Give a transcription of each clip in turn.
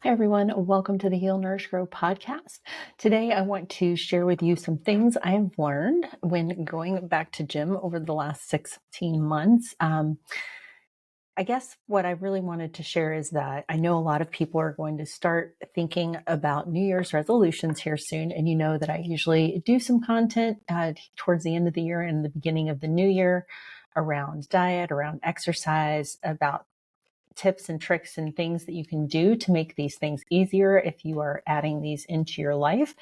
Hi, everyone. Welcome to the Heal Nourish Grow podcast. Today, I want to share with you some things I have learned when going back to gym over the last 16 months. I guess what I really wanted to share is that I know a lot of people are going to start thinking about New Year's resolutions here soon. And you know that I usually do some content towards the end of the year and the beginning of the new year around diet, around exercise, about tips and tricks and things that you can do to make these things easier if you are adding these into your life.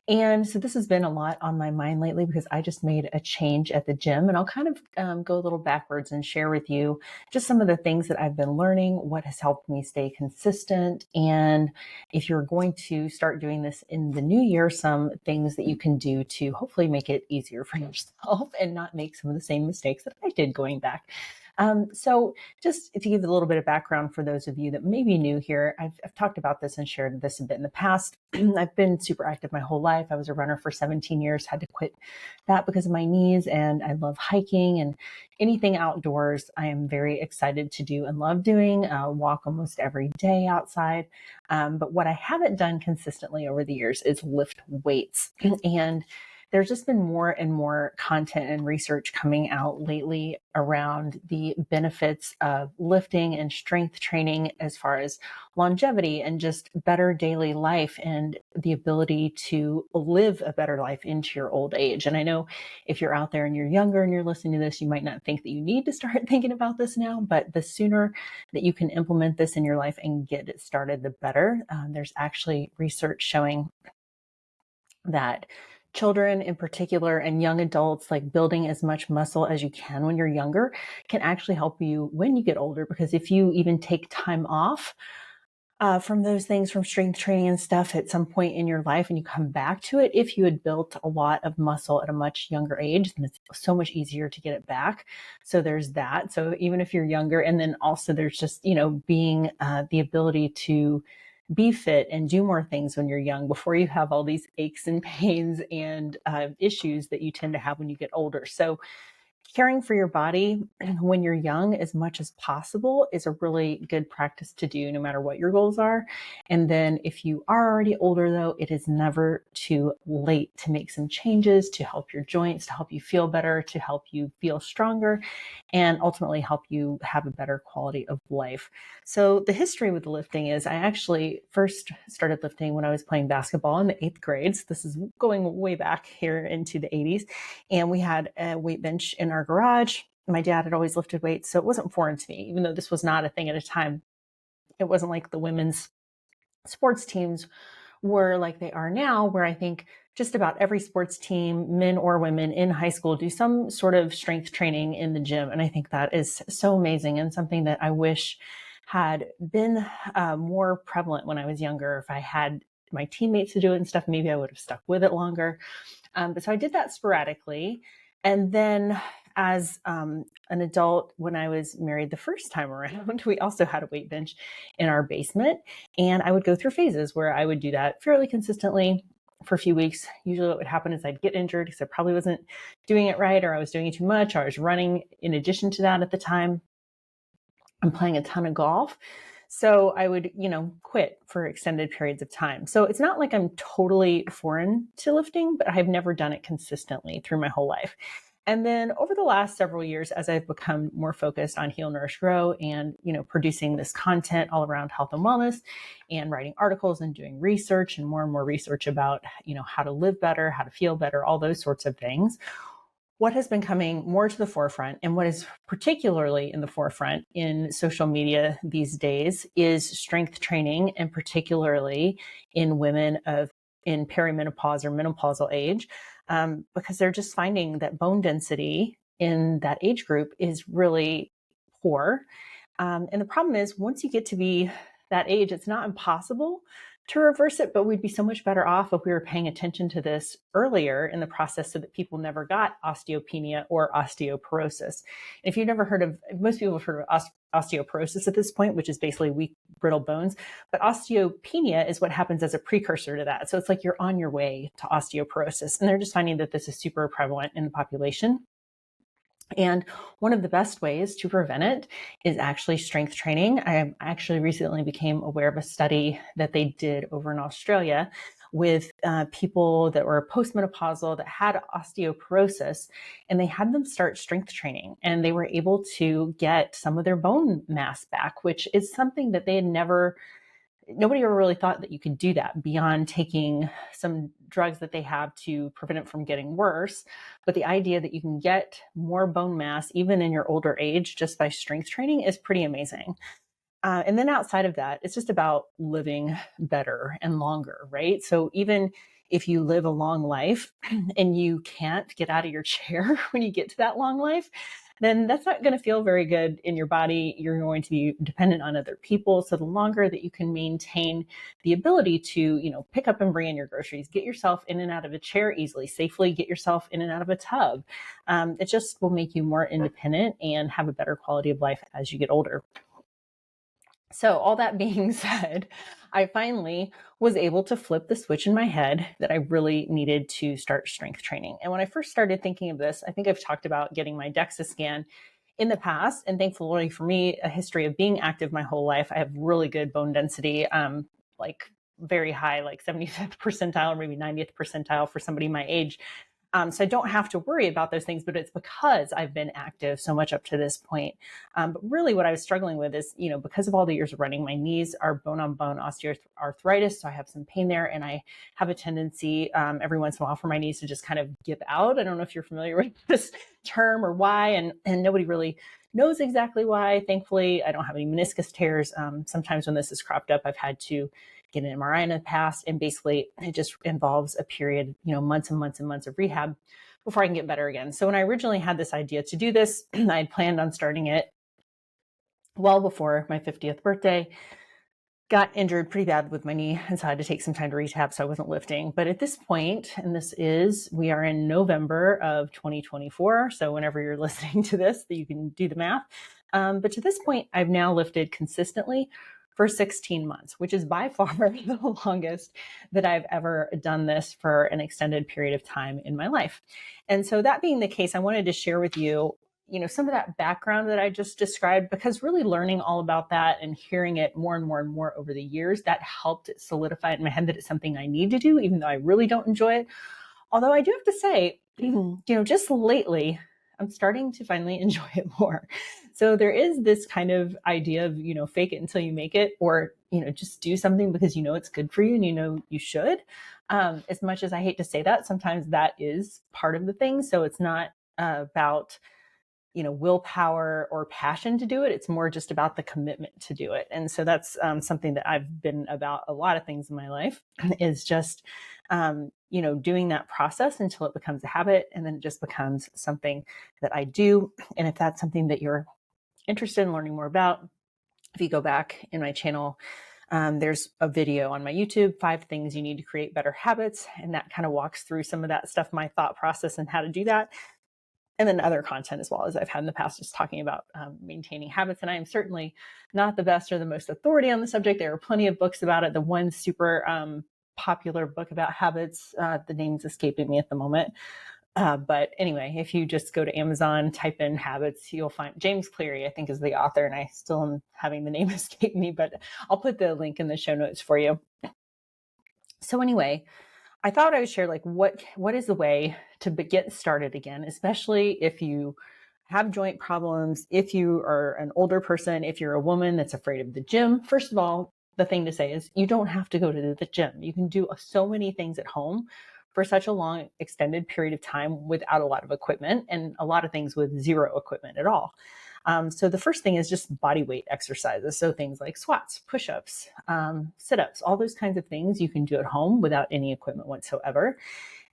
And so this has been a lot on my mind lately because I just made a change at the gym, and I'll kind of go a little backwards and share with you just some of the things that I've been learning, what has helped me stay consistent. And if you're going to start doing this in the new year, some things that you can do to hopefully make it easier for yourself and not make some of the same mistakes that I did going back. So just to give a little bit of background for those of you that may be new here, I've talked about this and shared this a bit in the past. I've been super active my whole life. I was a runner for 17 years, had to quit that because of my knees, and I love hiking and anything outdoors. I am very excited to do and love doing. Walk almost every day outside. But what I haven't done consistently over the years is lift weights. And there's just been more and more content and research coming out lately around the benefits of lifting and strength training as far as longevity and just better daily life and the ability to live a better life into your old age. And I know if you're out there and you're younger and you're listening to this, you might not think that you need to start thinking about this now, but the sooner that you can implement this in your life and get it started, the better. There's actually research showing that children in particular and young adults, like building as much muscle as you can when you're younger, can actually help you when you get older. Because if you even take time off from those things, from strength training and stuff at some point in your life, and you come back to it, if you had built a lot of muscle at a much younger age, then it's so much easier to get it back. So there's that. So even if you're younger, and then also there's just, being the ability to be fit and do more things when you're young before you have all these aches and pains and issues that you tend to have when you get older. So caring for your body when you're young as much as possible is a really good practice to do no matter what your goals are. And then if you are already older, though, it is never too late to make some changes to help your joints, to help you feel better, to help you feel stronger, and ultimately help you have a better quality of life. So the history with the lifting is I actually first started lifting when I was playing basketball in the 8th grades. This is going way back here into the 80s. And we had a weight bench in our garage. My dad had always lifted weights, so it wasn't foreign to me, even though this was not a thing at a time. It wasn't like the women's sports teams were like they are now, where I think just about every sports team, men or women in high school, do some sort of strength training in the gym. And I think that is so amazing and something that I wish had been more prevalent when I was younger. If I had my teammates to do it and stuff, maybe I would have stuck with it longer. But so I did that sporadically. And then as an adult, when I was married the first time around, we also had a weight bench in our basement. And I would go through phases where I would do that fairly consistently for a few weeks. Usually what would happen is I'd get injured because I probably wasn't doing it right, or I was doing it too much, or I was running in addition to that at the time. I'm playing a ton of golf. So I would, quit for extended periods of time. So it's not like I'm totally foreign to lifting, but I've never done it consistently through my whole life. And then over the last several years, as I've become more focused on Heal Nourish Grow and, producing this content all around health and wellness and writing articles and doing research and more research about, how to live better, how to feel better, all those sorts of things. What has been coming more to the forefront, and what is particularly in the forefront in social media these days, is strength training, and particularly in women in perimenopause or menopausal age, because they're just finding that bone density in that age group is really poor. And the problem is, once you get to be that age, it's not impossible to reverse it, but we'd be so much better off if we were paying attention to this earlier in the process so that people never got osteopenia or osteoporosis. And if you've never heard of, most people have heard of osteoporosis at this point, which is basically weak, brittle bones, but osteopenia is what happens as a precursor to that. So it's like you're on your way to osteoporosis. And they're just finding that this is super prevalent in the population. And one of the best ways to prevent it is actually strength training. I actually recently became aware of a study that they did over in Australia with people that were postmenopausal that had osteoporosis, and they had them start strength training, and they were able to get some of their bone mass back, which is something that they had never nobody ever really thought that you could do that beyond taking some drugs that they have to prevent it from getting worse. But the idea that you can get more bone mass even in your older age just by strength training is pretty amazing. And then outside of that, it's just about living better and longer, right? So even if you live a long life and you can't get out of your chair when you get to that long life, then that's not going to feel very good in your body. You're going to be dependent on other people. So the longer that you can maintain the ability to, pick up and bring in your groceries, get yourself in and out of a chair easily, safely get yourself in and out of a tub, it just will make you more independent and have a better quality of life as you get older. So all that being said, I finally was able to flip the switch in my head that I really needed to start strength training. And when I first started thinking of this, I think I've talked about getting my DEXA scan in the past. And thankfully for me, a history of being active my whole life, I have really good bone density, like very high, like 75th percentile, or maybe 90th percentile for somebody my age. So I don't have to worry about those things, but it's because I've been active so much up to this point. But really what I was struggling with is, because of all the years of running, my knees are bone on bone osteoarthritis. So I have some pain there, and I have a tendency every once in a while for my knees to just kind of give out. I don't know if you're familiar with this term or why, and nobody really knows exactly why. Thankfully, I don't have any meniscus tears. Sometimes when this is cropped up, I've had to get an MRI in the past, and basically it just involves a period, months and months and months of rehab before I can get better again. So when I originally had this idea to do this, I had planned on starting it well before my 50th birthday. Got injured pretty bad with my knee, and so I had to take some time to rehab, so I wasn't lifting. But at this point, and we are in November of 2024, so whenever you're listening to this, you can do the math. But to this point, I've now lifted consistently for 16 months, which is by far the longest that I've ever done this for an extended period of time in my life. And so that being the case, I wanted to share with you, some of that background that I just described, because really learning all about that and hearing it more and more and more over the years, that helped solidify it in my head that it's something I need to do, even though I really don't enjoy it. Although I do have to say, just lately, I'm starting to finally enjoy it more. So there is this kind of idea of, fake it until you make it, or, just do something because it's good for you and you should. As much as I hate to say that, sometimes that is part of the thing. So it's not about willpower or passion to do it. It's more just about the commitment to do it. And so that's something that I've been about a lot of things in my life is just, doing that process until it becomes a habit, and then it just becomes something that I do. And if that's something that you're interested in learning more about, if you go back in my channel, there's a video on my YouTube, 5 things you need to create better habits. And that kind of walks through some of that stuff, my thought process and how to do that. And then other content as well as I've had in the past, just talking about maintaining habits. And I am certainly not the best or the most authority on the subject. There are plenty of books about it. The one super popular book about habits, the name's escaping me at the moment. But anyway, if you just go to Amazon, type in habits, you'll find James Cleary, I think, is the author. And I still am having the name escape me, but I'll put the link in the show notes for you. So anyway, I thought I would share what is the way to get started again, especially if you have joint problems, if you are an older person, if you're a woman that's afraid of the gym. First of all, the thing to say is you don't have to go to the gym. You can do so many things at home for such a long extended period of time without a lot of equipment, and a lot of things with zero equipment at all. So the first thing is just body weight exercises. So things like squats, push-ups, sit-ups, all those kinds of things you can do at home without any equipment whatsoever.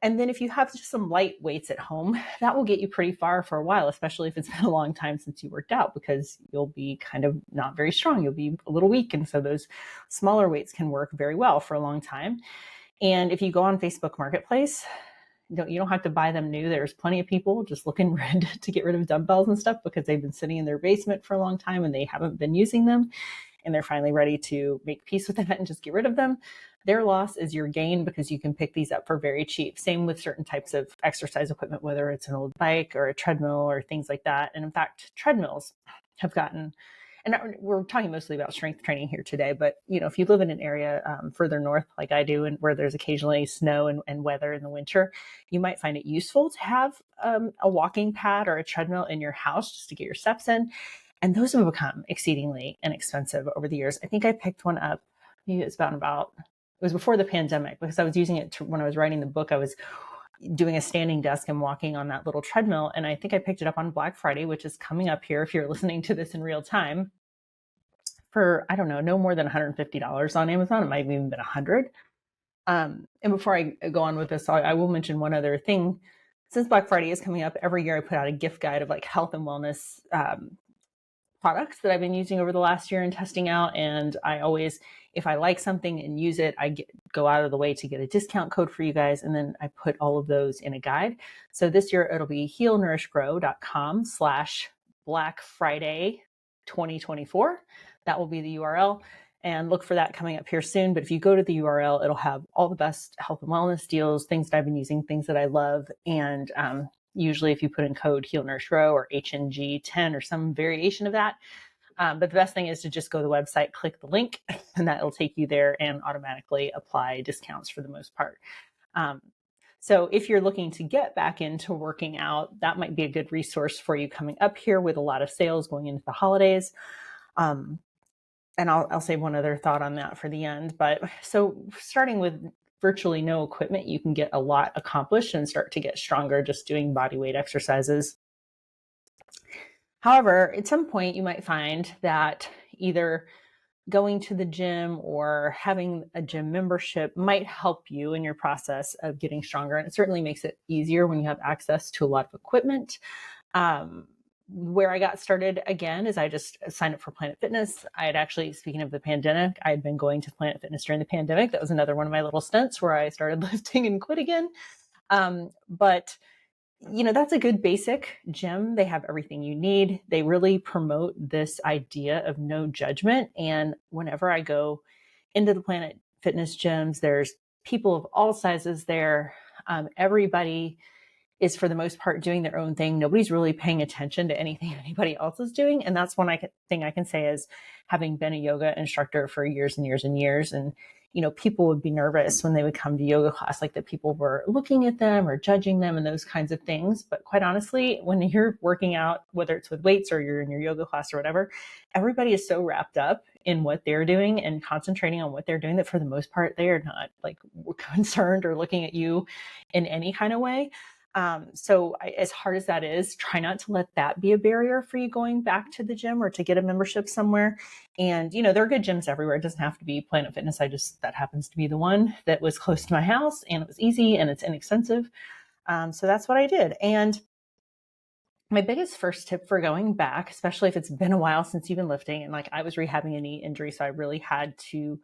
And then if you have just some light weights at home, that will get you pretty far for a while, especially if it's been a long time since you worked out, because you'll be kind of not very strong. You'll be a little weak. And so those smaller weights can work very well for a long time. And if you go on Facebook Marketplace, you don't have to buy them new. There's plenty of people just looking to get rid of dumbbells and stuff because they've been sitting in their basement for a long time and they haven't been using them. and they're finally ready to make peace with that and just get rid of them, their loss is your gain because you can pick these up for very cheap. Same with certain types of exercise equipment, whether it's an old bike or a treadmill or things like that. And in fact, treadmills have gotten, and we're talking mostly about strength training here today, but if you live in an area further north like I do, and where there's occasionally snow and weather in the winter, you might find it useful to have a walking pad or a treadmill in your house just to get your steps in. And those have become exceedingly inexpensive over the years. I think I picked one up, maybe it was before the pandemic, because I was using it when I was writing the book. I was doing a standing desk and walking on that little treadmill. And I think I picked it up on Black Friday, which is coming up here if you're listening to this in real time, for, I don't know, no more than $150 on Amazon. It might have even been $100. And before I go on with this, I will mention one other thing. Since Black Friday is coming up, every year I put out a gift guide of like health and wellness products that I've been using over the last year and testing out. And I always, if I like something and use it, go out of the way to get a discount code for you guys. And then I put all of those in a guide. So this year it'll be healnourishgrow.com/Black Friday 2024. That will be the URL. And look for that coming up here soon. But if you go to the URL, it'll have all the best health and wellness deals, things that I've been using, things that I love. And usually if you put in code Heal Nourish Grow or HNG10 or some variation of that. But the best thing is to just go to the website, click the link, and that'll take you there and automatically apply discounts for the most part. So if you're looking to get back into working out, that might be a good resource for you coming up here with a lot of sales going into the holidays. And I'll say one other thought on that for the end. But so starting with virtually no equipment, you can get a lot accomplished and start to get stronger just doing body weight exercises. However, at some point you might find that either going to the gym or having a gym membership might help you in your process of getting stronger. And it certainly makes it easier when you have access to a lot of equipment. Where I got started again is I just signed up for Planet Fitness. I had actually, speaking of the pandemic, I had been going to Planet Fitness during the pandemic. That was another one of my little stints where I started lifting and quit again. But that's a good basic gym. They have everything you need. They really promote this idea of no judgment. And whenever I go into the Planet Fitness gyms, there's people of all sizes there. Everybody is for the most part doing their own thing. Nobody's really paying attention to anything anybody else is doing. And that's one thing I can say is having been a yoga instructor for years and years and years. And, people would be nervous when they would come to yoga class, like that people were looking at them or judging them and those kinds of things. But quite honestly, when you're working out, whether it's with weights or you're in your yoga class or whatever, everybody is so wrapped up in what they're doing and concentrating on what they're doing that for the most part, they are not like concerned or looking at you in any kind of way. So as hard as that is, try not to let that be a barrier for you going back to the gym or to get a membership somewhere. And, there are good gyms everywhere. It doesn't have to be Planet Fitness. That happens to be the one that was close to my house and it was easy and it's inexpensive. So that's what I did. And my biggest first tip for going back, especially if it's been a while since you've been lifting, and like I was rehabbing a knee injury, so I really had to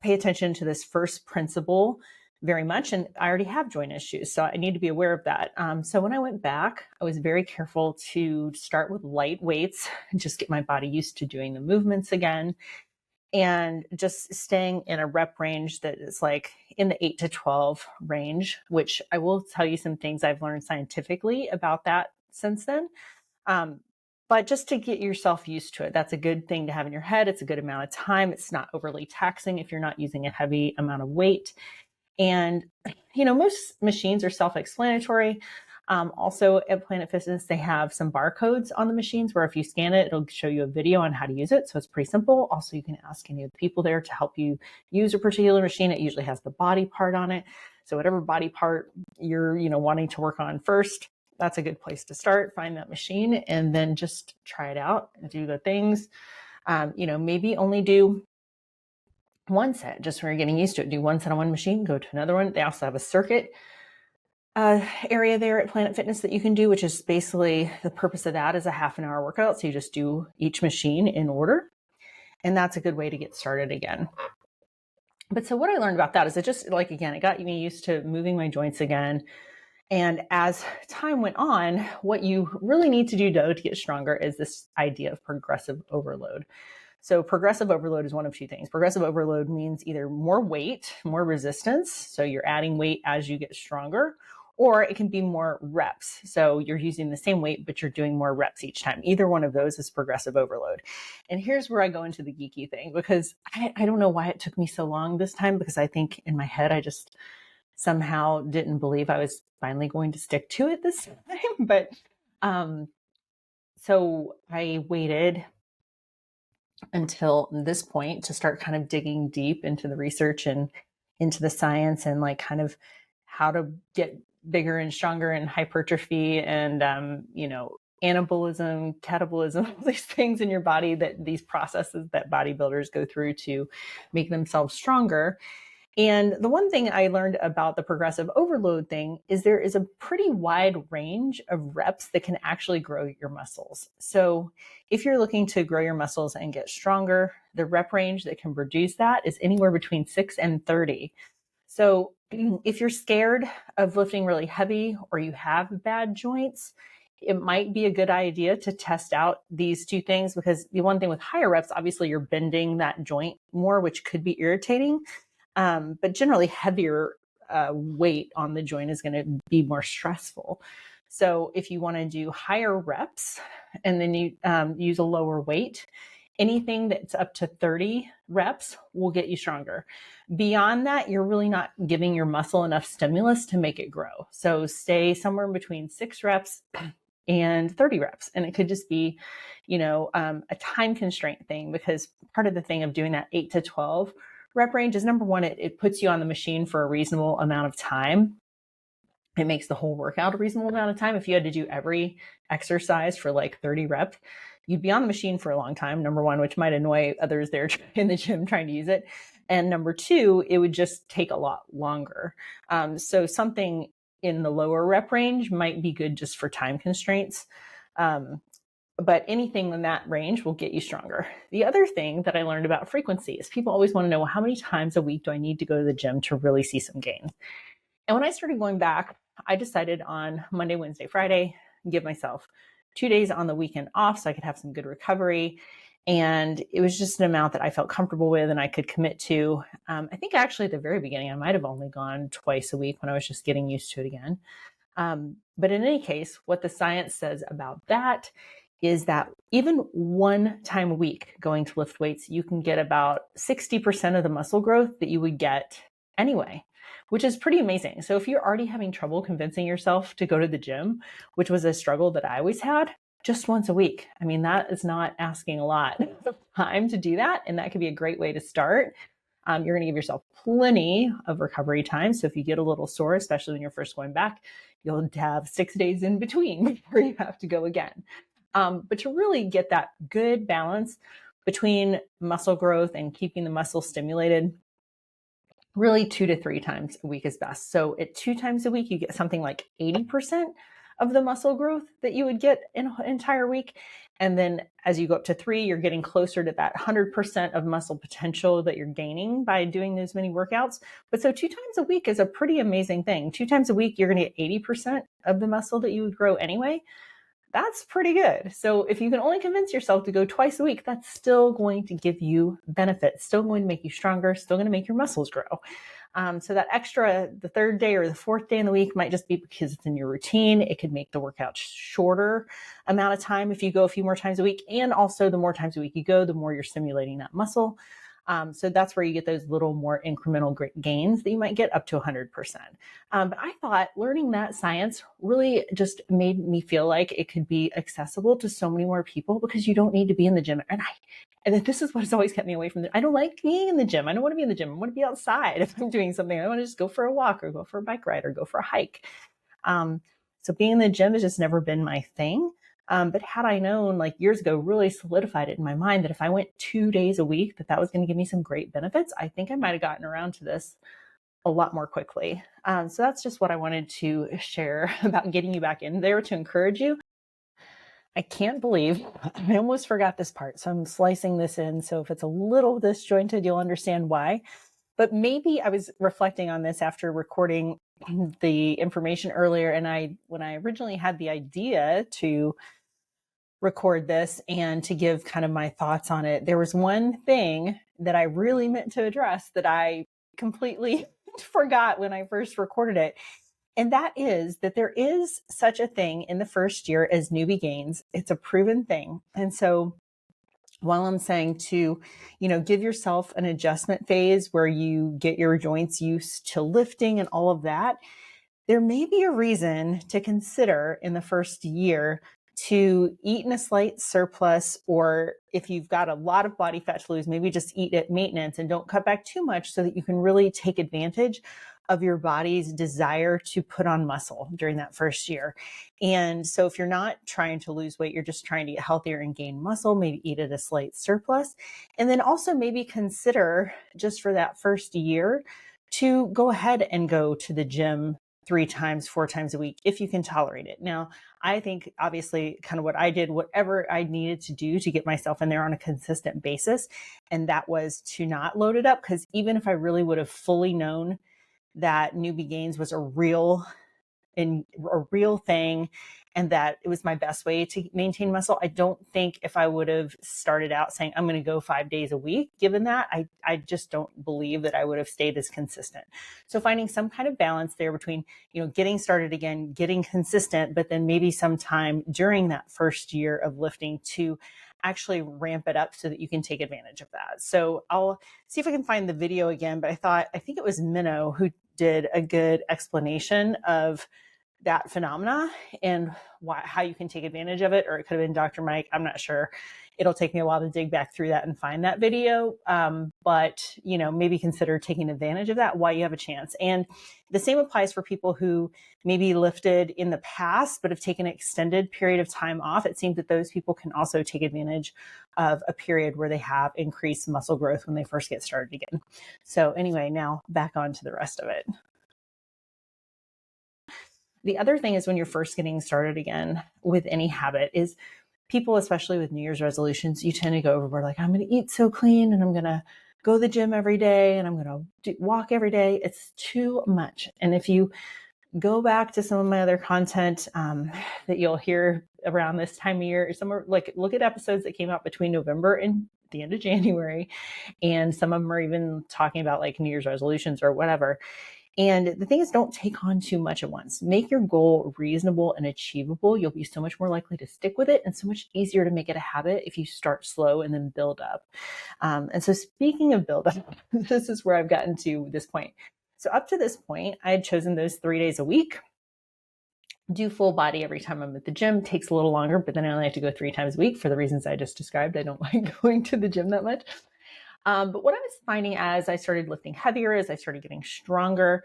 pay attention to this first principle very much. And I already have joint issues, so I need to be aware of that. So when I went back, I was very careful to start with light weights and just get my body used to doing the movements again. And just staying in a rep range that is like in the 8 to 12 range, which I will tell you some things I've learned scientifically about that since then. But just to get yourself used to it, that's a good thing to have in your head. It's a good amount of time. It's not overly taxing if you're not using a heavy amount of weight. And, most machines are self-explanatory. Also at Planet Fitness, they have some barcodes on the machines where if you scan it, it'll show you a video on how to use it. So it's pretty simple. Also, you can ask any of the people there to help you use a particular machine. It usually has the body part on it. So whatever body part you're, wanting to work on first, that's a good place to start. Find that machine and then just try it out and do the things. Maybe only do one set, just when you're getting used to it. Do one set on one machine, go to another one. They also have a circuit area there at Planet Fitness that you can do, which is basically the purpose of that is a half an hour workout. So you just do each machine in order. And that's a good way to get started again. But so what I learned about that is it got me used to moving my joints again. And as time went on, what you really need to do to get stronger is this idea of progressive overload. So progressive overload is one of two things. Progressive overload means either more weight, more resistance. So you're adding weight as you get stronger, or it can be more reps. So you're using the same weight, but you're doing more reps each time. Either one of those is progressive overload. And here's where I go into the geeky thing, because I don't know why it took me so long this time, because I think in my head, I just somehow didn't believe I was finally going to stick to it this time. But so I waited until this point to start kind of digging deep into the research and into the science and like kind of how to get bigger and stronger and hypertrophy and anabolism, catabolism, all these things in your body, that these processes that bodybuilders go through to make themselves stronger. And the one thing I learned about the progressive overload thing is there is a pretty wide range of reps that can actually grow your muscles. So if you're looking to grow your muscles and get stronger, the rep range that can produce that is anywhere between 6 and 30. So if you're scared of lifting really heavy or you have bad joints, it might be a good idea to test out these two things, because the one thing with higher reps, obviously you're bending that joint more, which could be irritating. But generally heavier weight on the joint is going to be more stressful. So if you want to do higher reps and then you use a lower weight, anything that's up to 30 reps will get you stronger. Beyond that, you're really not giving your muscle enough stimulus to make it grow. So stay somewhere in between 6 reps and 30 reps. And it could just be, a time constraint thing, because part of the thing of doing that 8 to 12 rep range is, number one, it puts you on the machine for a reasonable amount of time. It makes the whole workout a reasonable amount of time. If you had to do every exercise for like 30 reps, you'd be on the machine for a long time, number one, which might annoy others there in the gym trying to use it. And number two, it would just take a lot longer. So something in the lower rep range might be good just for time constraints. But anything in that range will get you stronger. The other thing that I learned about frequency is people always want to know, well, how many times a week do I need to go to the gym to really see some gains? And when I started going back, I decided on Monday, Wednesday, Friday, give myself 2 days on the weekend off so I could have some good recovery. And it was just an amount that I felt comfortable with and I could commit to. I think actually at the very beginning, I might have only gone twice a week when I was just getting used to it again. But in any case, what the science says about that is that even one time a week going to lift weights, you can get about 60% of the muscle growth that you would get anyway, which is pretty amazing. So if you're already having trouble convincing yourself to go to the gym, which was a struggle that I always had, just once a week, I mean, that is not asking a lot of time to do that. And that could be a great way to start. You're going to give yourself plenty of recovery time. So if you get a little sore, especially when you're first going back, you'll have 6 days in between before you have to go again. But to really get that good balance between muscle growth and keeping the muscle stimulated, really 2 to 3 times a week is best. So at 2 times a week, you get something like 80% of the muscle growth that you would get in an entire week. And then as you go up to 3, you're getting closer to that 100% of muscle potential that you're gaining by doing those many workouts. But so 2 times a week is a pretty amazing thing. 2 times a week, you're going to get 80% of the muscle that you would grow anyway. That's pretty good. So if you can only convince yourself to go twice a week, that's still going to give you benefits, still going to make you stronger, still going to make your muscles grow. So that extra, the 3rd day or the 4th day in the week might just be because it's in your routine. It could make the workout shorter amount of time if you go a few more times a week. And also the more times a week you go, the more you're stimulating that muscle. So that's where you get those little more incremental gains that you might get up to 100%. But I thought learning that science really just made me feel like it could be accessible to so many more people, because you don't need to be in the gym. And this is what has always kept me away from it. I don't like being in the gym. I don't want to be in the gym. I want to be outside if I'm doing something. I want to just go for a walk or go for a bike ride or go for a hike. So being in the gym has just never been my thing. But had I known, like years ago, really solidified it in my mind that if I went 2 days a week, that was going to give me some great benefits, I think I might have gotten around to this a lot more quickly. So that's just what I wanted to share about getting you back in there to encourage you. I can't believe I almost forgot this part. So I'm slicing this in. So if it's a little disjointed, you'll understand why. But maybe I was reflecting on this after recording the information earlier. And when I originally had the idea to record this and to give kind of my thoughts on it. There was one thing that I really meant to address that I completely forgot when I first recorded it. And that is that there is such a thing in the first year as newbie gains. It's a proven thing. And so while I'm saying to, give yourself an adjustment phase where you get your joints used to lifting and all of that, there may be a reason to consider in the first year to eat in a slight surplus, or if you've got a lot of body fat to lose, maybe just eat at maintenance and don't cut back too much so that you can really take advantage of your body's desire to put on muscle during that first year. And so if you're not trying to lose weight, you're just trying to get healthier and gain muscle, maybe eat at a slight surplus. And then also maybe consider just for that first year to go ahead and go to the gym 3 times, 4 times a week, if you can tolerate it. Now, I think obviously kind of what I did, whatever I needed to do to get myself in there on a consistent basis. And that was to not load it up, because even if I really would have fully known that newbie gains was a real thing and that it was my best way to maintain muscle, I don't think if I would have started out saying I'm going to go 5 days a week, given that, I just don't believe that I would have stayed as consistent. So finding some kind of balance there between, getting started again, getting consistent, but then maybe sometime during that first year of lifting to actually ramp it up so that you can take advantage of that. So I'll see if I can find the video again, but I think it was Minnow who did a good explanation of that phenomena and how you can take advantage of it, or it could have been Dr. Mike. I'm not sure. It'll take me a while to dig back through that and find that video. But, maybe consider taking advantage of that while you have a chance. And the same applies for people who maybe lifted in the past, but have taken an extended period of time off. It seems that those people can also take advantage of a period where they have increased muscle growth when they first get started again. So anyway, now back on to the rest of it. The other thing is when you're first getting started again with any habit is people, especially with New Year's resolutions, you tend to go overboard. Like, I'm going to eat so clean and I'm going to go to the gym every day and I'm going to walk every day. It's too much. And if you go back to some of my other content that you'll hear around this time of year, somewhere like look at episodes that came out between November and the end of January. And some of them are even talking about like New Year's resolutions or whatever. And the thing is, don't take on too much at once. Make your goal reasonable and achievable. You'll be so much more likely to stick with it and so much easier to make it a habit if you start slow and then build up. And so speaking of build up, this is where I've gotten to this point. So up to this point, I had chosen those 3 days a week. Do full body every time I'm at the gym. Takes a little longer, but then I only have to go 3 times a week for the reasons I just described. I don't like going to the gym that much. But what I was finding as I started lifting heavier, as I started getting stronger,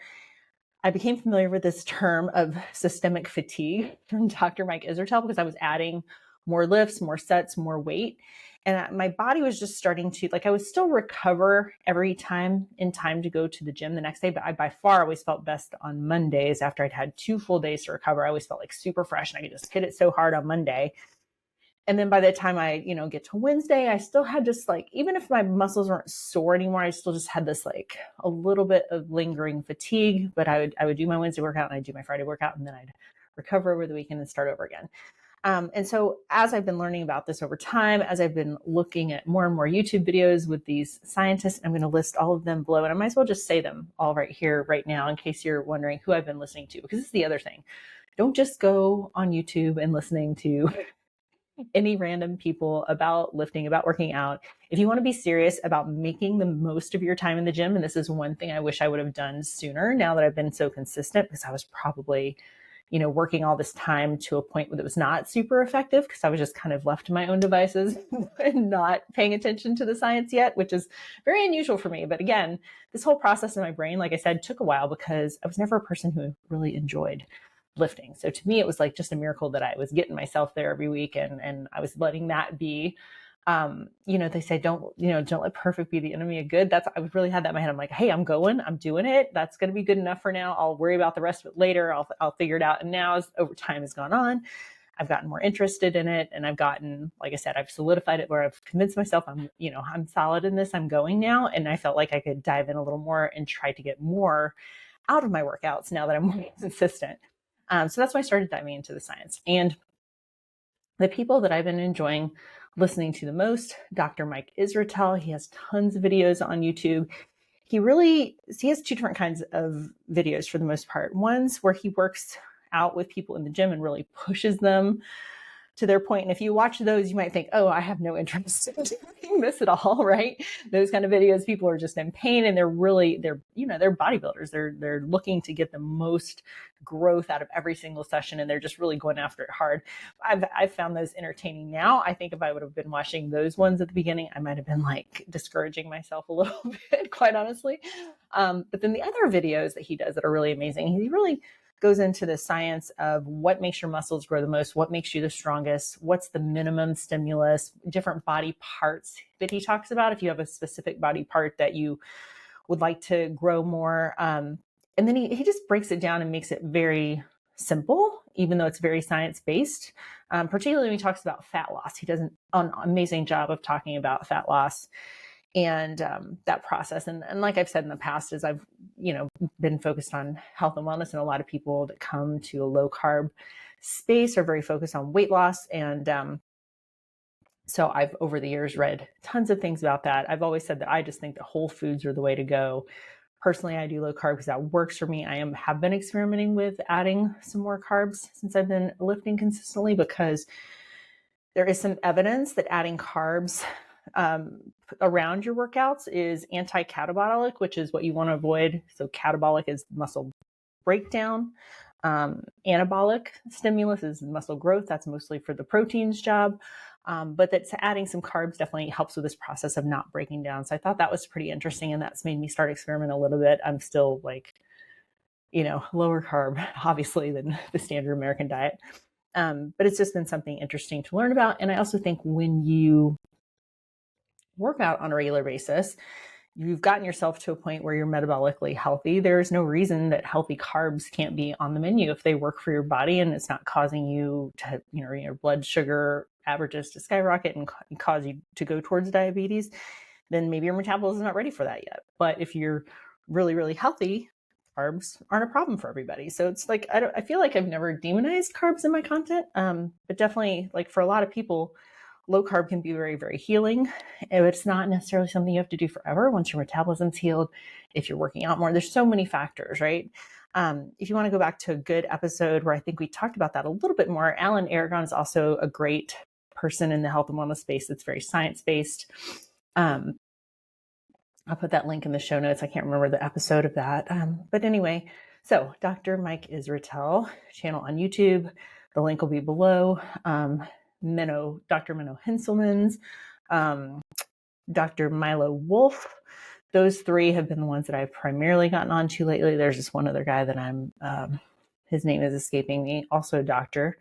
I became familiar with this term of systemic fatigue from Dr. Mike Isertel, because I was adding more lifts, more sets, more weight. And my body was just starting to, I would still recover every time in time to go to the gym the next day. But I by far always felt best on Mondays after I'd had 2 full days to recover. I always felt like super fresh and I could just hit it so hard on Monday. And then by the time I, get to Wednesday, I still had just even if my muscles weren't sore anymore, I still just had this a little bit of lingering fatigue. But I would do my Wednesday workout and I'd do my Friday workout and then I'd recover over the weekend and start over again. And so as I've been learning about this over time, as I've been looking at more and more YouTube videos with these scientists, I'm going to list all of them below, and I might as well just say them all right here, right now, in case you're wondering who I've been listening to, because this is the other thing. Don't just go on YouTube and listening to any random people about lifting, about working out. If you want to be serious about making the most of your time in the gym, and this is one thing I wish I would have done sooner now that I've been so consistent, because I was probably, working all this time to a point where it was not super effective because I was just kind of left to my own devices and not paying attention to the science yet, which is very unusual for me. But again, this whole process in my brain, like I said, took a while because I was never a person who really enjoyed lifting. So to me, it was just a miracle that I was getting myself there every week and I was letting that be, they say, don't let perfect be the enemy of good. I really had that in my head. I'm like, hey, I'm doing it. That's going to be good enough for now. I'll worry about the rest of it later. I'll figure it out. And now as over time has gone on, I've gotten more interested in it. And I've gotten, like I said, I've solidified it where I've convinced myself I'm solid in this. I'm going now. And I felt like I could dive in a little more and try to get more out of my workouts now that I'm more consistent. So that's why I started diving into the science. And The people that I've been enjoying listening to the most, Dr. Mike Israetel, he has tons of videos on YouTube. He has two different kinds of videos for the most part. One's where he works out with people in the gym and really pushes them to their point. And if you watch those, you might think, oh, I have no interest in doing this at all, right? Those kind of videos, people are just in pain and they're bodybuilders. They're looking to get the most growth out of every single session and they're just really going after it hard. I've found those entertaining now. I think if I would have been watching those ones at the beginning, I might have been like discouraging myself a little bit, quite honestly. But then the other videos that he does that are really amazing, he really goes into the science of what makes your muscles grow the most, what makes you the strongest, what's the minimum stimulus, different body parts that he talks about. If you have a specific body part that you would like to grow more. And then he just breaks it down and makes it very simple, even though it's very science-based. Particularly when he talks about fat loss. He does an amazing job of talking about fat loss and that process. And like I've said in the past, as I've, been focused on health and wellness, and a lot of people that come to a low carb space are very focused on weight loss. And so I've over the years read tons of things about that. I've always said that I just think that whole foods are the way to go. Personally, I do low carb because that works for me. I have been experimenting with adding some more carbs since I've been lifting consistently, because there is some evidence that adding carbs around your workouts is anti-catabolic, which is what you want to avoid. So catabolic is muscle breakdown. Anabolic stimulus is muscle growth. That's mostly for the protein's job. But that's adding some carbs definitely helps with this process of not breaking down. So I thought that was pretty interesting. And that's made me start experimenting a little bit. I'm still like, lower carb, obviously, than the standard American diet. But it's just been something interesting to learn about. And I also think when you work out on a regular basis, you've gotten yourself to a point where you're metabolically healthy. There's no reason that healthy carbs can't be on the menu if they work for your body and it's not causing you to, your blood sugar averages to skyrocket and cause you to go towards diabetes. Then maybe your metabolism is not ready for that yet. But if you're really, really healthy, carbs aren't a problem for everybody. So it's like, I feel like I've never demonized carbs in my content. But definitely, like, for a lot of people, low carb can be very, very healing. It's not necessarily something you have to do forever once your metabolism's healed. If you're working out more, there's so many factors, right? If you want to go back to a good episode where I think we talked about that a little bit more, Alan Aragon is also a great person in the health and wellness space that's very science-based. I'll put that link in the show notes. I can't remember the episode of that. But anyway, so Dr. Mike Israetel channel on YouTube. The link will be below. Dr. Menno Henselman's, Dr. Milo Wolf. Those three have been the ones that I've primarily gotten onto lately. There's just one other guy that his name is escaping me, also a doctor.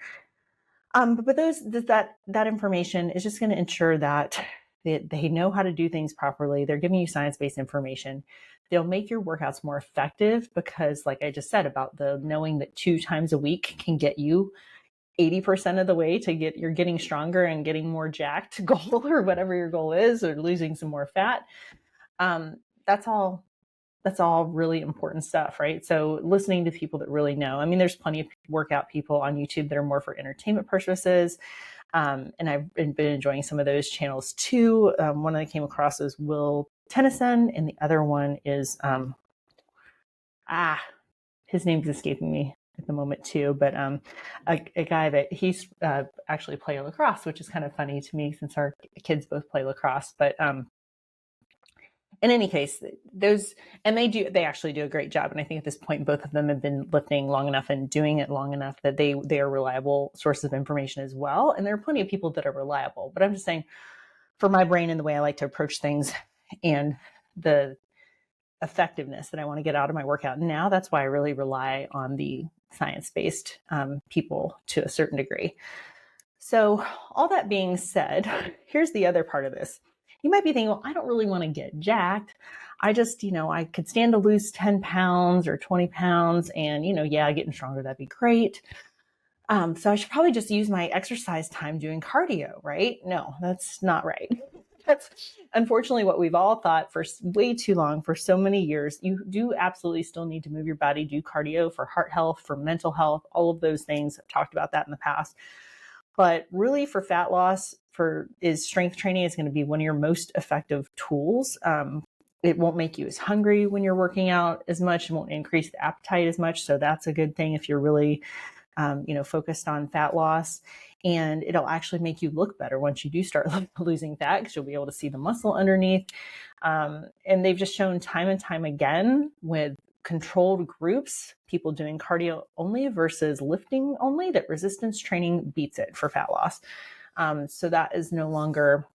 But that information is just going to ensure that they know how to do things properly. They're giving you science-based information. They'll make your workouts more effective because, like I just said, about the knowing that 2 times a week can get you 80% of the way to you're getting stronger and getting more jacked goal, or whatever your goal is, or losing some more fat. That's all really important stuff, right? So listening to people that really know. I mean, there's plenty of workout people on YouTube that are more for entertainment purposes. And I've been enjoying some of those channels too. One I came across is Will Tennyson, and the other one is, his name's escaping me at the moment too, but a guy that he's actually playing lacrosse, which is kind of funny to me since our kids both play lacrosse. But in any case, they actually do a great job. And I think at this point, both of them have been lifting long enough and doing it long enough that they are reliable sources of information as well. And there are plenty of people that are reliable, but I'm just saying, for my brain and the way I like to approach things and the effectiveness that I want to get out of my workout now, that's why I really rely on the science-based people to a certain degree. So all that being said, here's the other part of this. You might be thinking, well, I don't really want to get jacked. I just, I could stand to lose 10 pounds or 20 pounds and, getting stronger, that'd be great. So I should probably just use my exercise time doing cardio, right? No, that's not right. That's unfortunately what we've all thought for way too long, for so many years. You do absolutely still need to move your body, do cardio for heart health, for mental health, all of those things. I've talked about that in the past. But really for fat loss, is strength training is going to be one of your most effective tools. It won't make you as hungry when you're working out as much. It won't increase the appetite as much. So that's a good thing if you're really, focused on fat loss. And it'll actually make you look better once you do start losing fat, because you'll be able to see the muscle underneath. And they've just shown time and time again with controlled groups, people doing cardio only versus lifting only, that resistance training beats it for fat loss. So that is no longer,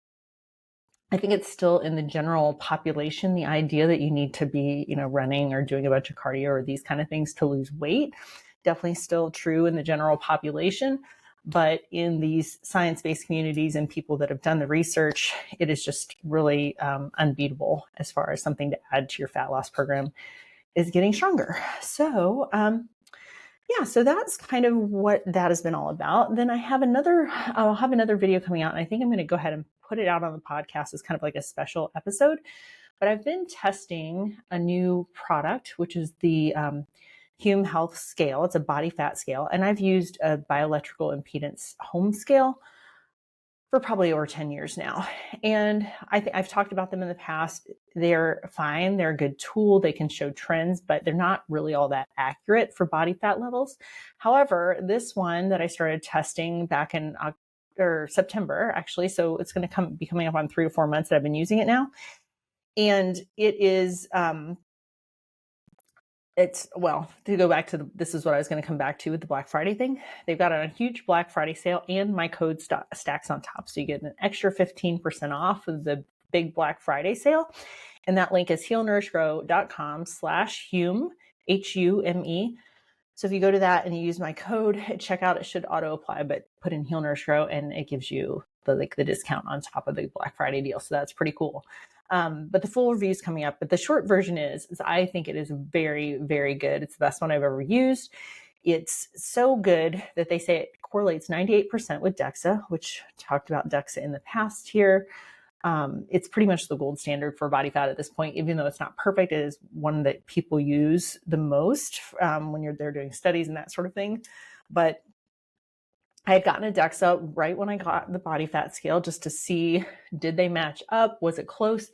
I think it's still in the general population, the idea that you need to be, running or doing a bunch of cardio or these kind of things to lose weight. Definitely still true in the general population. But in these science-based communities and people that have done the research, it is just really unbeatable as far as something to add to your fat loss program is getting stronger. So, so that's kind of what that has been all about. Then I'll have another video coming out, and I think I'm going to go ahead and put it out on the podcast as kind of like a special episode. But I've been testing a new product, which is the Hume Health Scale. It's a body fat scale, and I've used a bioelectrical impedance home scale for probably over 10 years now. And I've talked about them in the past. They're fine. They're a good tool. They can show trends, but they're not really all that accurate for body fat levels. However, this one that I started testing back in September, actually, so it's going to be coming up on 3 to 4 months that I've been using it now. And it is, to go back to this is what I was going to come back to with the Black Friday thing. They've got a huge Black Friday sale, and my code stacks on top. So you get an extra 15% off of the big Black Friday sale. And that link is healnourishgrow.com/Hume, HUME. So if you go to that and you use my code at checkout, it should auto apply, but put in Heal Nourish Grow and it gives you the discount on top of the Black Friday deal. So that's pretty cool. But the full review is coming up. But the short version is I think it is very, very good. It's the best one I've ever used. It's so good that they say it correlates 98% with DEXA, which I talked about DEXA in the past here. It's pretty much the gold standard for body fat at this point. Even though it's not perfect, it is one that people use the most when they're doing studies and that sort of thing. But I had gotten a DEXA right when I got the body fat scale just to see, did they match up? Was it close?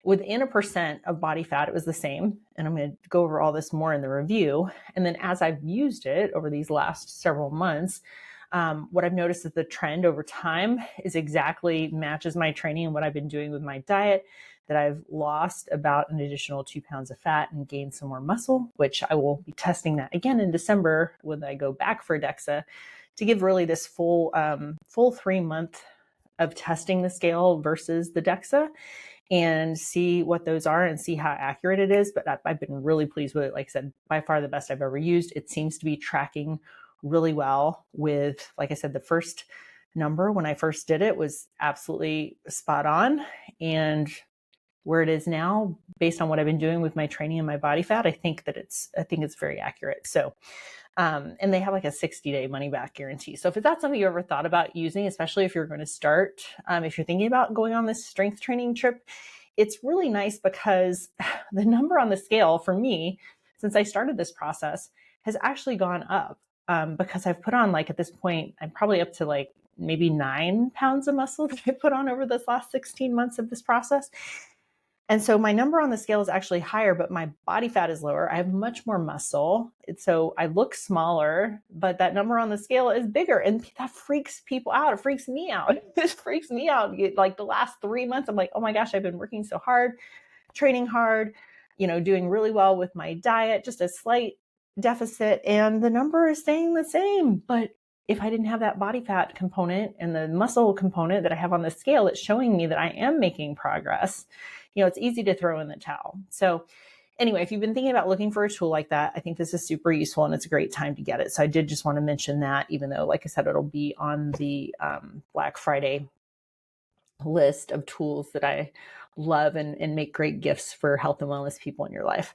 Within 1% of body fat, it was the same. And I'm going to go over all this more in the review. And then as I've used it over these last several months, what I've noticed is the trend over time is exactly matches my training and what I've been doing with my diet, that I've lost about an additional 2 pounds of fat and gained some more muscle, which I will be testing that again in December when I go back for DEXA, to give really this full 3 month of testing the scale versus the DEXA and see what those are and see how accurate it is. But I've been really pleased with it. Like I said, by far the best I've ever used. It seems to be tracking really well with, like I said, the first number when I first did it was absolutely spot on. And where it is now, based on what I've been doing with my training and my body fat, I think it's very accurate. So, and they have like a 60-day money back guarantee. So if that's something you ever thought about using, especially if you're going to start, if you're thinking about going on this strength training trip, it's really nice because the number on the scale for me, since I started this process, has actually gone up. Because I've put on, like, at this point, I'm probably up to like maybe 9 pounds of muscle that I put on over this last 16 months of this process. And so my number on the scale is actually higher, but my body fat is lower. I have much more muscle. So I look smaller, but that number on the scale is bigger. And that freaks people out. It freaks me out. It freaks me out. Like the last 3 months, I'm like, oh my gosh, I've been working so hard, training hard, doing really well with my diet, just a slight deficit. And the number is staying the same. But if I didn't have that body fat component and the muscle component that I have on the scale, it's showing me that I am making progress. It's easy to throw in the towel. So anyway, if you've been thinking about looking for a tool like that, I think this is super useful and it's a great time to get it. So I did just want to mention that, even though, like I said, it'll be on the Black Friday list of tools that I love and make great gifts for health and wellness people in your life.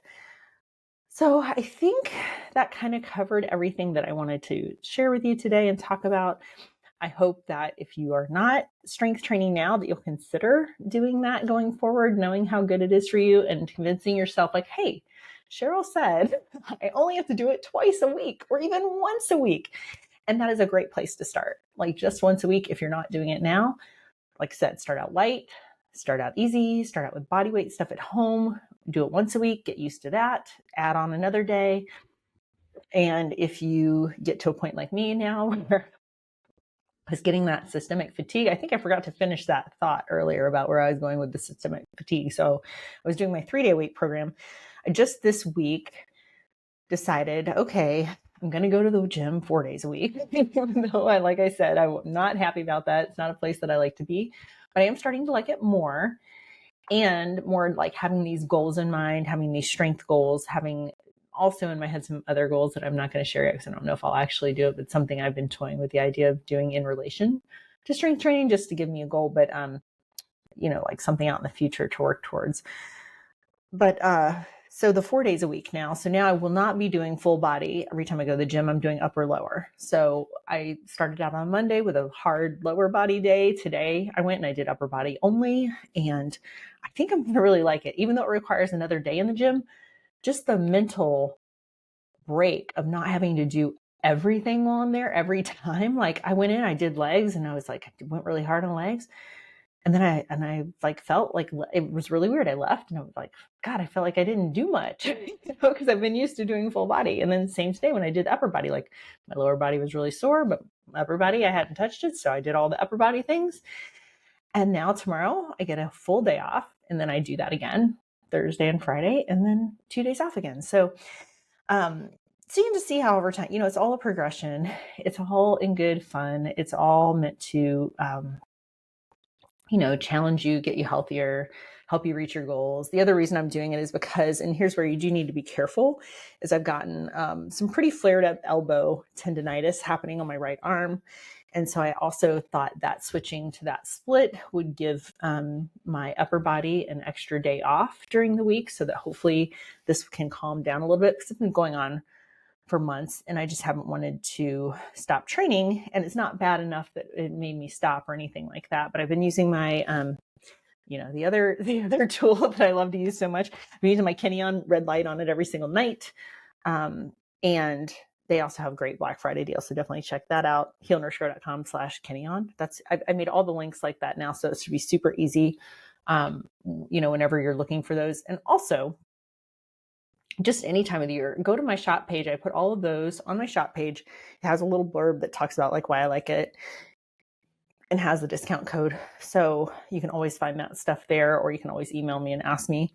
So I think that kind of covered everything that I wanted to share with you today and talk about. I hope that if you are not strength training now, that you'll consider doing that going forward, knowing how good it is for you and convincing yourself like, hey, CHERYL said I only have to do it twice a week or even once a week. And that is a great place to start. Like just once a week, if you're not doing it now, like I said, start out light, start out easy, start out with body weight stuff at home, do it once a week, get used to that, add on another day. And if you get to a point like me now where I was getting that systemic fatigue, I think I forgot to finish that thought earlier about where I was going with the systemic fatigue. So I was doing my 3-day weight program. I just this week decided, okay, I'm going to go to the gym 4 days a week. Even though like I said, I'm not happy about that. It's not a place that I like to be, but I am starting to like it more, and more like having these goals in mind, having these strength goals, having also in my head some other goals that I'm not going to share yet because I don't know if I'll actually do it, but something I've been toying with the idea of doing in relation to strength training, just to give me a goal, but like something out in the future to work towards. But so the 4 days a week now. So now I will not be doing full body. Every time I go to the gym, I'm doing upper lower. So I started out on Monday with a hard lower body day. Today I went and I did upper body only. And I think I'm going to really like it, even though it requires another day in the gym. Just the mental break of not having to do everything while I'm there every time. Like I went in, I did legs, and I was like, I went really hard on legs. And then I like felt like it was really weird. I left and I was like, God, I felt like I didn't do much, because I've been used to doing full body. And then same today when I did upper body, like my lower body was really sore, but upper body, I hadn't touched it. So I did all the upper body things. And now tomorrow I get a full day off, and then I do that again Thursday and Friday, and then 2 days off again. So you can just see how over time, it's all a progression. It's all in good fun. It's all meant to, challenge you, get you healthier, help you reach your goals. The other reason I'm doing it is because, and here's where you do need to be careful, is I've gotten some pretty flared up elbow tendonitis happening on my right arm. And so I also thought that switching to that split would give my upper body an extra day off during the week, so that hopefully this can calm down a little bit, because it's been going on for months and I just haven't wanted to stop training. And it's not bad enough that it made me stop or anything like that. But I've been using my, the other tool that I love to use so much. I've been using my Kenyon red light on it every single night. And they also have great Black Friday deals. So definitely check that out. healnourishgrow.com/Kenyon. I made all the links like that now. So it should be super easy, whenever you're looking for those. And also, just any time of the year, go to my shop page. I put all of those on my shop page. It has a little blurb that talks about like why I like it, and has the discount code. So you can always find that stuff there, or you can always email me and ask me.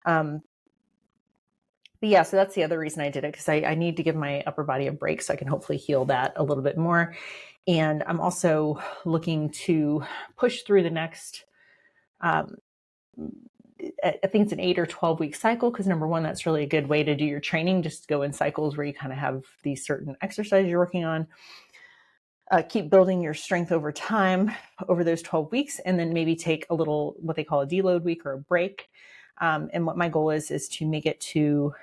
But yeah, so that's the other reason I did it, because I need to give my upper body a break so I can hopefully heal that a little bit more. And I'm also looking to push through the next, I think it's an 8 or 12 week cycle, because number one, that's really a good way to do your training. Just go in cycles where you kind of have these certain exercises you're working on. Keep building your strength over time over those 12 weeks, and then maybe take a little, what they call a deload week or a break. And what my goal is to make it to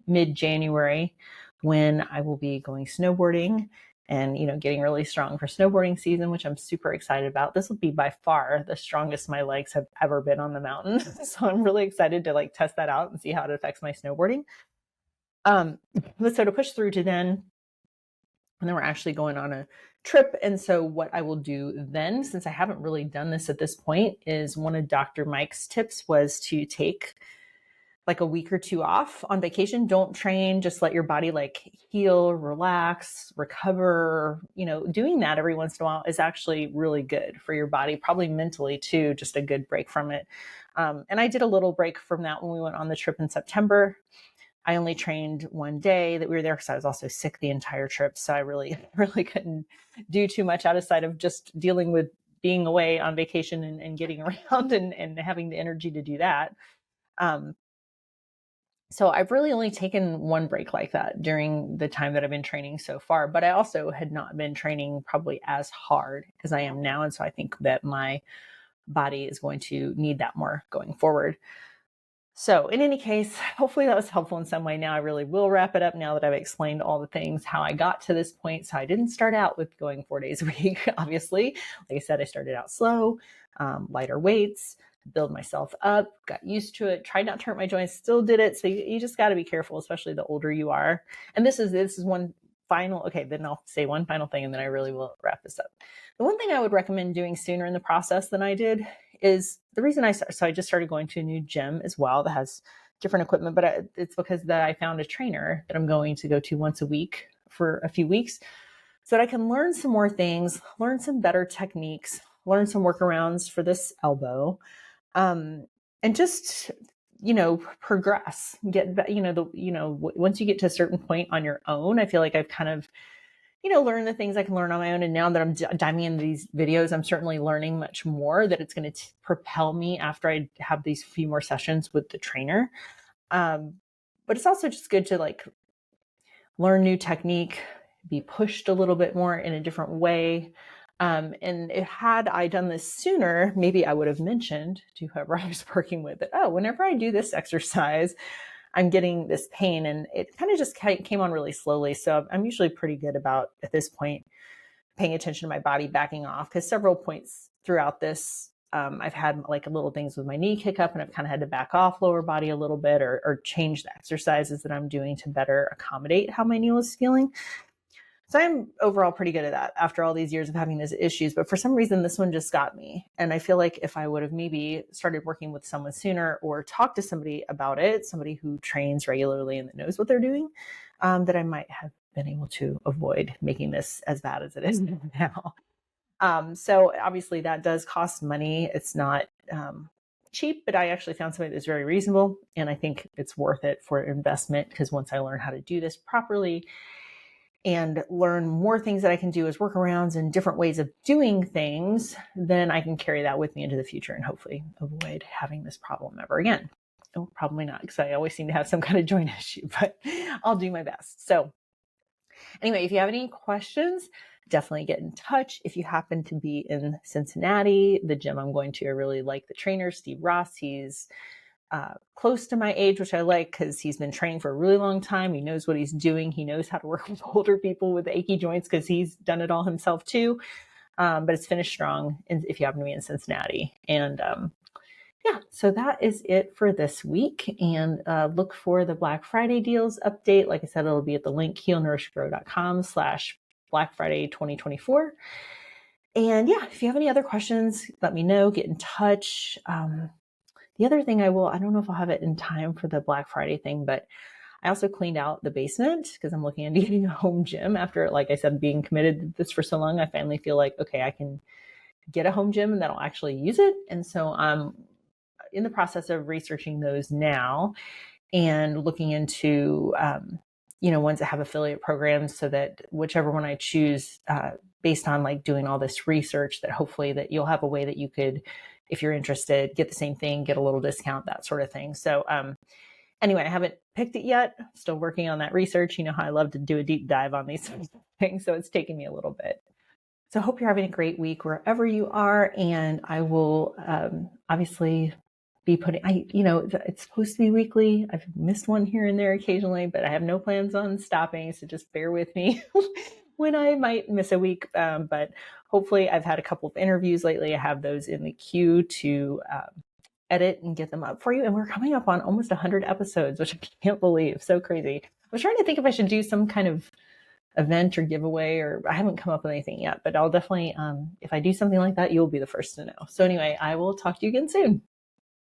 mid-January, when I will be going snowboarding and, getting really strong for snowboarding season, which I'm super excited about. This will be by far the strongest my legs have ever been on the mountain. So I'm really excited to test that out and see how it affects my snowboarding. But so to push through to then, and then we're actually going on a trip. And so what I will do then, since I haven't really done this at this point, is one of Dr. Mike's tips was to take like a week or two off on vacation. Don't train, just let your body heal, relax, recover. Doing that every once in a while is actually really good for your body, probably mentally too, just a good break from it. And I did a little break from that when we went on the trip in September. I only trained one day that we were there, because I was also sick the entire trip. So I really, really couldn't do too much outside of just dealing with being away on vacation and getting around and having the energy to do that. So I've really only taken one break like that during the time that I've been training so far, but I also had not been training probably as hard as I am now. And so I think that my body is going to need that more going forward. So in any case, hopefully that was helpful in some way. Now I really will wrap it up, now that I've explained all the things, how I got to this point. So I didn't start out with going 4 days a week, obviously. Like I said, I started out slow, lighter weights, build myself up, got used to it, tried not to hurt my joints, still did it. So you just got to be careful, especially the older you are. And this is one then I'll say one final thing and then I really will wrap this up. The one thing I would recommend doing sooner in the process than I did is the reason so I just started going to a new gym as well that has different equipment, but it's because that I found a trainer that I'm going to go to once a week for a few weeks so that I can learn some more things, learn some better techniques, learn some workarounds for this elbow, and just, progress, once you get to a certain point on your own, I feel like I've kind of, learned the things I can learn on my own. And now that I'm diving into these videos, I'm certainly learning much more that it's going to propel me after I have these few more sessions with the trainer. But it's also just good to learn new technique, be pushed a little bit more in a different way. And had I done this sooner, maybe I would have mentioned to whoever I was working with that, whenever I do this exercise, I'm getting this pain. And it kind of just came on really slowly. So I'm usually pretty good about, at this point, paying attention to my body backing off, because several points throughout this, I've had little things with my knee kick up and I've kind of had to back off lower body a little bit or change the exercises that I'm doing to better accommodate how my knee was feeling. So I'm overall pretty good at that after all these years of having these issues. But for some reason, this one just got me. And I feel like if I would have maybe started working with someone sooner or talked to somebody about it, somebody who trains regularly and that knows what they're doing, that I might have been able to avoid making this as bad as it is now. So obviously that does cost money. It's not cheap, but I actually found something that's very reasonable. And I think it's worth it for investment, because once I learn how to do this properly and learn more things that I can do as workarounds and different ways of doing things, then I can carry that with me into the future and hopefully avoid having this problem ever again. Oh, probably not, because I always seem to have some kind of joint issue, but I'll do my best. So anyway, if you have any questions, definitely get in touch. If you happen to be in Cincinnati, the gym I'm going to, I really like the trainer, Steve Ross. He's close to my age, which I like because he's been training for a really long time. He knows what he's doing. He knows how to work with older people with achy joints because he's done it all himself too. But it's finished strong if you happen to be in Cincinnati. And so that is it for this week. And look for the Black Friday deals update. Like I said, it'll be at the link healnourishgrow.com/Black Friday 2024. And if you have any other questions, let me know, get in touch. The other thing I don't know if I'll have it in time for the Black Friday thing, but I also cleaned out the basement because I'm looking into getting a home gym after, like I said, being committed to this for so long. I finally feel like, okay, I can get a home gym and that'll actually use it. And so I'm in the process of researching those now and looking into, ones that have affiliate programs, so that whichever one I choose, based on doing all this research, that hopefully that you'll have a way that you could, if you're interested, get the same thing, get a little discount, that sort of thing. So anyway, I haven't picked it yet. Still working on that research. You know how I love to do a deep dive on these things. So it's taking me a little bit. So I hope you're having a great week wherever you are. And I will obviously be it's supposed to be weekly. I've missed one here and there occasionally, but I have no plans on stopping. So just bear with me when I might miss a week. But hopefully I've had a couple of interviews lately. I have those in the queue to edit and get them up for you. And we're coming up on almost 100 episodes, which I can't believe. So crazy. I was trying to think if I should do some kind of event or giveaway, or I haven't come up with anything yet, but I'll definitely, if I do something like that, you'll be the first to know. So anyway, I will talk to you again soon.